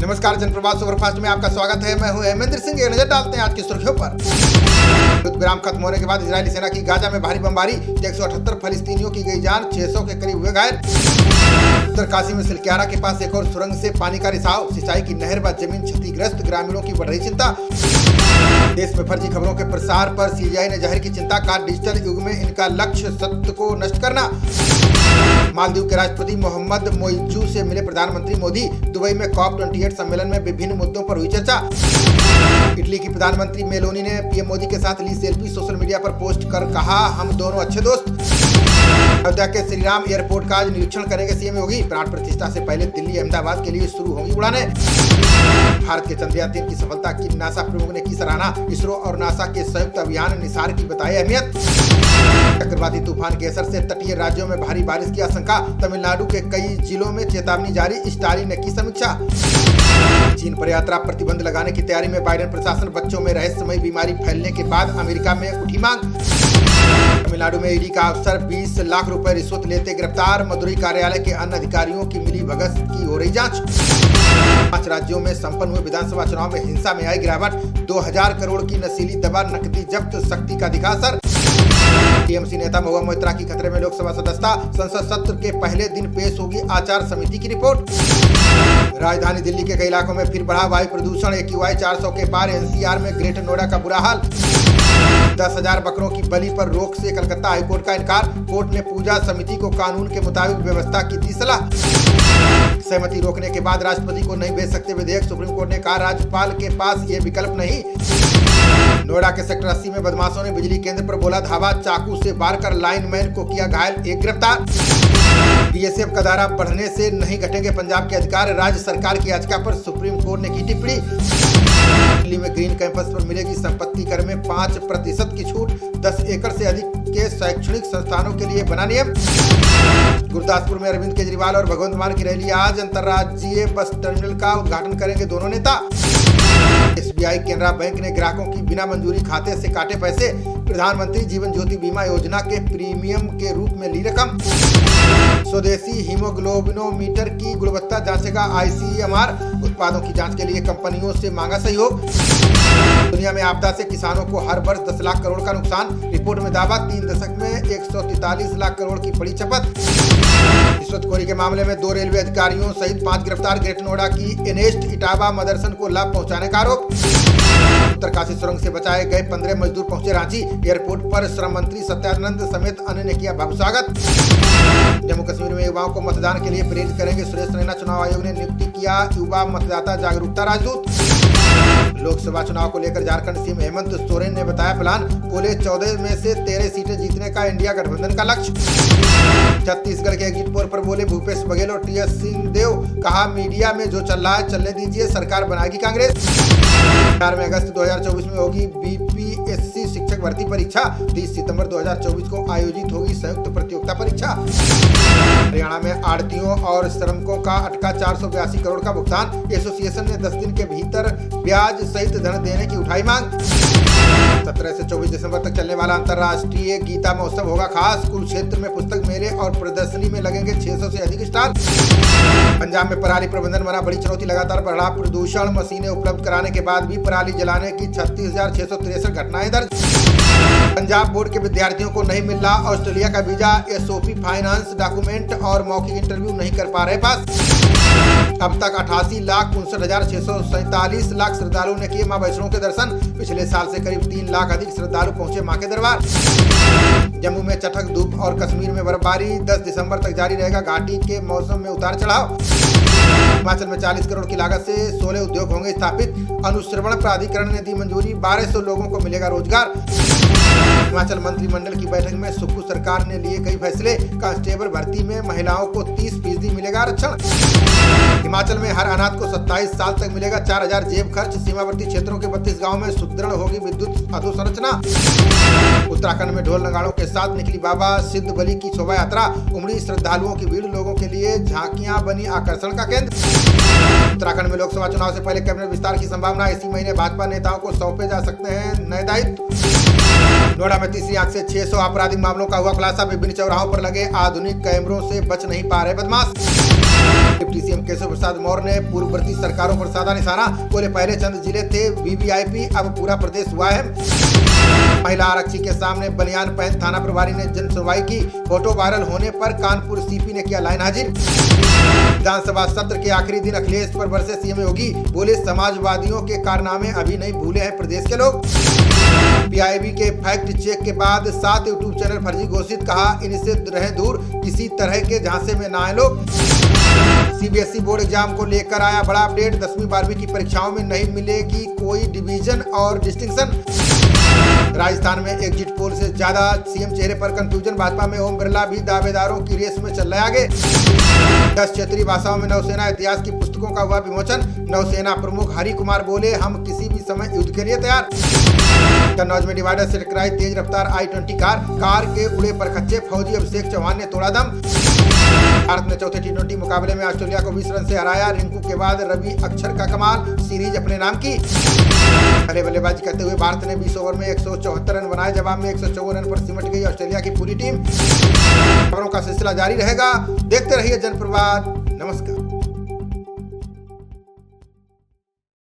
नमस्कार, जनप्रवास सुपरफास्ट में आपका स्वागत है। मैं हूं हेमेंद्र सिंह। एक नजर डालते हैं आज की सुर्खियों पर। युद्ध विराम खत्म होने के बाद इजरायली सेना की गाजा में भारी बमबारी, 178 फलस्तीनियों की गई जान, 600 के करीब हुए घायल। उत्तरकाशी में सिलक्यारा के पास एक और सुरंग से पानी का रिसाव, सिंचाई की नहर व जमीन क्षतिग्रस्त, ग्रामीणों की बढ़ रही चिंता। देश में फर्जी खबरों के प्रसार पर सीबीआई ने जाहिर की चिंता, कहा डिजिटल युग में इनका लक्ष्य सत्य को नष्ट करना। मालदीव के राष्ट्रपति मोहम्मद मोइज्जू से मिले प्रधानमंत्री मोदी, दुबई में COP28 सम्मेलन में विभिन्न मुद्दों पर हुई चर्चा। इटली की प्रधानमंत्री मेलोनी ने पीएम मोदी के साथ ली सेल्फी, सोशल मीडिया पर पोस्ट कर कहा हम दोनों अच्छे दोस्त। अयोध्या के श्रीराम एयरपोर्ट का आज निरीक्षण करेंगे सीएम योगी। प्राण प्रतिष्ठा से पहले दिल्ली अहमदाबाद के लिए शुरू होंगी उड़ानें। भारत के चंद्रयान 3 की सफलता की नासा प्रमुख ने की सराहना, इसरो और नासा के संयुक्त अभियान निसार की बताई अहमियत। चक्रवाती तूफान के असर से तटीय राज्यों में भारी बारिश की आशंका, तमिलनाडु के कई जिलों में चेतावनी जारी, स्टालिन ने की समीक्षा। चीन पर यात्रा प्रतिबंध लगाने की तैयारी में बाइडेन प्रशासन, बच्चों में रहस्यमयी बीमारी फैलने के बाद अमेरिका में उठी मांग। तमिलनाडु में ईडी का अफसर 20 लाख रुपए रिश्वत लेते गिरफ्तार, मदुरई कार्यालय के अन्य अधिकारियों की मिली भगत की हो रही जांच। 5 राज्यों में संपन्न हुए विधानसभा चुनाव में हिंसा में आई गिरावट, 2000 करोड़ की नशीली दवा नकदी जब्त, शक्ति का दिखा असर। टीएमसी नेता महुआ मोइत्रा की खतरे में लोकसभा सदस्यता, संसद सत्र के पहले दिन पेश होगी आचार समिति की रिपोर्ट। राजधानी दिल्ली के कई इलाकों में फिर बढ़ा वायु प्रदूषण, AQI 400 के पार, NCR में ग्रेटर नोएडा का बुरा हाल। 10,000 बकरों की बलि पर रोक से कलकत्ता हाईकोर्ट का इनकार, कोर्ट ने पूजा समिति को कानून के मुताबिक व्यवस्था की दी सलाह। सहमति रोकने के बाद राष्ट्रपति को नहीं भेज सकते विधेयक, सुप्रीम कोर्ट ने कहा राज्यपाल के पास ये विकल्प नहीं। नोएडा के सेक्टर 80 में बदमाशों ने बिजली केंद्र पर बोला धावा, चाकू से वार कर लाइनमैन को किया घायल, एक गिरफ्तार। बीएसएफ का दायरा बढ़ने से नहीं घटेंगे पंजाब के अधिकार, राज्य सरकार की याचिका पर सुप्रीम कोर्ट ने की टिप्पणी। दिल्ली में ग्रीन कैंपस पर मिलेगी संपत्ति कर में 5% की छूट, 10 एकड़ से अधिक के शैक्षणिक संस्थानों के लिए बना नियम। गुरदासपुर में अरविंद केजरीवाल और भगवंत मान की रैली आज, अंतर्राज्यीय बस टर्मिनल का उद्घाटन करेंगे दोनों नेता। SBI केनरा बैंक ने ग्राहकों की बिना मंजूरी खाते से काटे पैसे, प्रधानमंत्री जीवन ज्योति बीमा योजना के प्रीमियम के रूप में ली रकम। स्वदेशी हीमोग्लोबिनोमीटर की गुणवत्ता जांचेगा ICMR, उत्पादों की जांच के लिए कंपनियों से मांगा सहयोग। दुनिया में आपदा से किसानों को हर वर्ष 10 लाख करोड़ का नुकसान, रिपोर्ट में दावा 3 दशक में 143 लाख करोड़ की पड़ी चपत। रिश्वतखोरी के मामले में 2 रेलवे अधिकारियों सहित 5 गिरफ्तार, ग्रेटर नोएडा की एनेस्ट इटावा मदरसन को लाभ पहुंचाने का आरोप। उत्तरकाशी सुरंग से बचाए गए 15 मजदूर पहुंचे रांची, एयरपोर्ट पर श्रम मंत्री सत्यानंद समेत अन्य ने किया भव्य स्वागत। जम्मू कश्मीर में युवाओं को मतदान के लिए प्रेरित करेंगे सुरेश रैना, चुनाव आयोग ने नियुक्ति किया युवा मतदाता जागरूकता राजदूत। लोकसभा चुनाव को लेकर झारखंड सीएम हेमंत सोरेन ने बताया प्लान, बोले 14 में से 13 सीटें जीतने का इंडिया गठबंधन का लक्ष्य। छत्तीसगढ़ के एग्जिट पोल पर बोले भूपेश बघेल और TS सिंहदेव, कहा मीडिया में जो चल रहा है चलने दीजिए, सरकार बनाएगी कांग्रेस। 4 अगस्त 2024 में होगी BPSC शिक्षक भर्ती परीक्षा, 30 सितंबर 2024 को आयोजित होगी संयुक्त प्रतियोगिता परीक्षा। हरियाणा में आड़तियों और श्रमिकों का अटका 482 करोड़ का भुगतान, एसोसिएशन ने 10 दिन के भीतर ब्याज सहित धन देने की उठाई मांग। 17 से 24 दिसंबर तक चलने वाला अंतर्राष्ट्रीय गीता महोत्सव होगा खास, कुरुक्षेत्र में पुस्तक मेले और प्रदर्शनी में लगेंगे 600 से अधिक स्टॉल। पंजाब में पराली प्रबंधन बना बड़ी चुनौती, लगातार बढ़ा प्रदूषण, मशीनें उपलब्ध कराने के बाद भी पराली जलाने की 36,663 घटनाएं दर्ज। पंजाब बोर्ड के विद्यार्थियों को नहीं मिल रहा ऑस्ट्रेलिया का वीजा, SOP फाइनेंस डॉक्यूमेंट और मौखिक इंटरव्यू नहीं कर पा रहे पास। अब तक 88,59,647 लाख श्रद्धालुओं ने किए मां वैष्णो के दर्शन, पिछले साल से करीब 3 लाख अधिक श्रद्धालु पहुंचे मां के दरबार। जम्मू में चटक धूप और कश्मीर में बर्फबारी, 10 दिसंबर तक जारी रहेगा घाटी के मौसम में उतार चढ़ाव। हिमाचल में 40 करोड़ की लागत से 16 उद्योग होंगे स्थापित, अनुश्रवण प्राधिकरण ने दी मंजूरी, 1200 लोगों को मिलेगा रोजगार। हिमाचल मंत्रिमंडल की बैठक में सुक्खू सरकार ने लिए कई फैसले, कांस्टेबल भर्ती में महिलाओं को 30% मिलेगा आरक्षण। हिमाचल में हर अनाथ को 27 साल तक मिलेगा 4000 जेब खर्च, सीमावर्ती क्षेत्रों के 32 गाँव में सुदृढ़ होगी विद्युत अधोसंरचना। उत्तराखंड में ढोल नगाड़ों के साथ निकली बाबा सिद्ध बली की शोभा यात्रा, उमड़ी श्रद्धालुओं की भीड़, लोगों के लिए झांकियां बनी आकर्षण का केंद्र। उत्तराखंड में लोकसभा चुनाव से पहले कैबिनेट विस्तार की संभावना, इसी महीने भाजपा नेताओं को सौंपे जा सकते हैं नए दायित्व। नोएडा में तीसरी आंख से 600 आपराधिक मामलों का हुआ खुलासा, विभिन्न चौराहों पर लगे आधुनिक कैमरों से बच नहीं पा रहे बदमाश। डिप्टी सीएम केशव प्रसाद मौर्य ने पूर्ववर्ती सरकारों पर साधा निशाना, बोले पहले चंद जिले थे वीवीआईपी, अब पूरा प्रदेश हुआ है। महिला आरक्षी के सामने बनियान पहन थाना प्रभारी ने जन सुनवाई की, फोटो वायरल होने पर कानपुर सीपी ने किया लाइन हाजिर। विधानसभा सत्र के आखिरी दिन अखिलेश पर बरसे सीएम योगी, बोले समाजवादियों के कारनामे अभी नहीं भूले हैं प्रदेश के लोग। पीआईबी के फैक्ट चेक के बाद 7 यूट्यूब चैनल फर्जी घोषित, कहा इनसे रहे दूर, किसी तरह के झांसे में ना आए लोग। सीबीएसई बोर्ड एग्जाम को लेकर आया बड़ा अपडेट, 10वीं 12वीं की परीक्षाओं में नहीं मिलेगी कोई डिवीजन और डिस्टिंक्शन। राजस्थान में एग्जिट पोल से ज्यादा सीएम चेहरे पर कंफ्यूजन, भाजपा में ओम बिरला भी दावेदारों की रेस में चल रहे आगे। 10 क्षेत्रीय भाषाओं में नौसेना इतिहास की पुस्तकों का हुआ विमोचन, नौसेना प्रमुख हरि कुमार बोले हम किसी भी समय युद्ध के लिए तैयार। कन्नौज में डिवाइडर से टकराई तेज रफ्तार i20 कार के उड़े पर खच्चे, फौजी अभिषेक चौहान ने तोड़ा दम। भारत ने चौथे T20 मुकाबले में ऑस्ट्रेलिया को 20 रन से हराया, रिंकू के बाद रवि अक्षर का कमाल, सीरीज अपने नाम की। पहले बल्लेबाजी करते हुए भारत ने 20 ओवर में 174 रन बनाए, जवाब में 154 रन पर सिमट गई ऑस्ट्रेलिया की पूरी टीम। खबरों का सिलसिला जारी रहेगा, देखते रहिए जनप्रवाद। नमस्कार।